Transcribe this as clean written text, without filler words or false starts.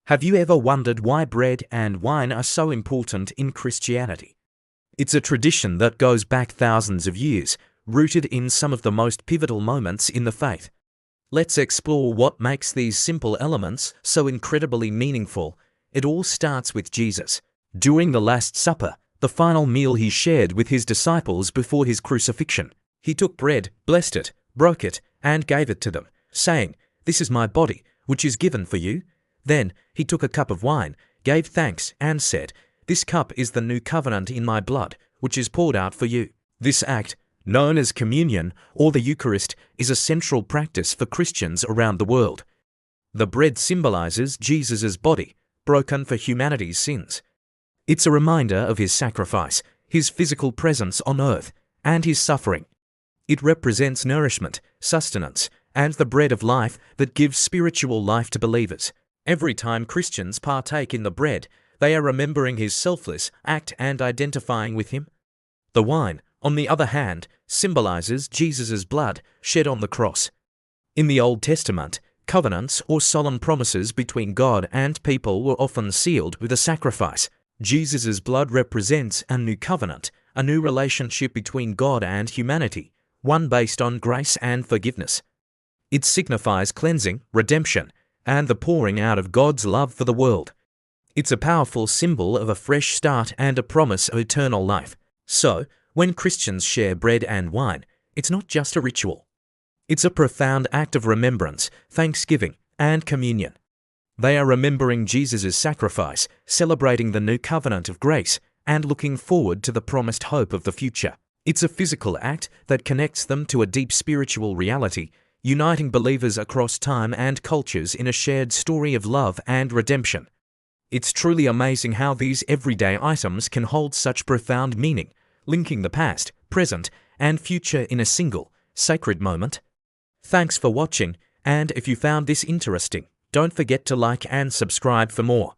Have you ever wondered why bread and wine are so important in Christianity? It's a tradition that goes back thousands of years, rooted in some of the most pivotal moments in the faith. Let's explore what makes these simple elements so incredibly meaningful. It all starts with Jesus. During the Last Supper, the final meal he shared with his disciples before his crucifixion, he took bread, blessed it, broke it, and gave it to them, saying, "This is my body, which is given for you." Then he took a cup of wine, gave thanks, and said, "This cup is the new covenant in my blood, which is poured out for you." This act, known as communion or the Eucharist, is a central practice for Christians around the world. The bread symbolizes Jesus' body, broken for humanity's sins. It's a reminder of his sacrifice, his physical presence on earth, and his suffering. It represents nourishment, sustenance, and the bread of life that gives spiritual life to believers. Every time Christians partake in the bread, they are remembering his selfless act and identifying with him. The wine, on the other hand, symbolizes Jesus' blood shed on the cross. In the Old Testament, covenants or solemn promises between God and people were often sealed with a sacrifice. Jesus' blood represents a new covenant, a new relationship between God and humanity, one based on grace and forgiveness. It signifies cleansing, redemption, and the pouring out of God's love for the world. It's a powerful symbol of a fresh start and a promise of eternal life. So, when Christians share bread and wine, it's not just a ritual. It's a profound act of remembrance, thanksgiving, and communion. They are remembering Jesus' sacrifice, celebrating the new covenant of grace, and looking forward to the promised hope of the future. It's a physical act that connects them to a deep spiritual reality, uniting believers across time and cultures in a shared story of love and redemption. It's truly amazing how these everyday items can hold such profound meaning, linking the past, present, and future in a single, sacred moment. Thanks for watching, and if you found this interesting, don't forget to like and subscribe for more.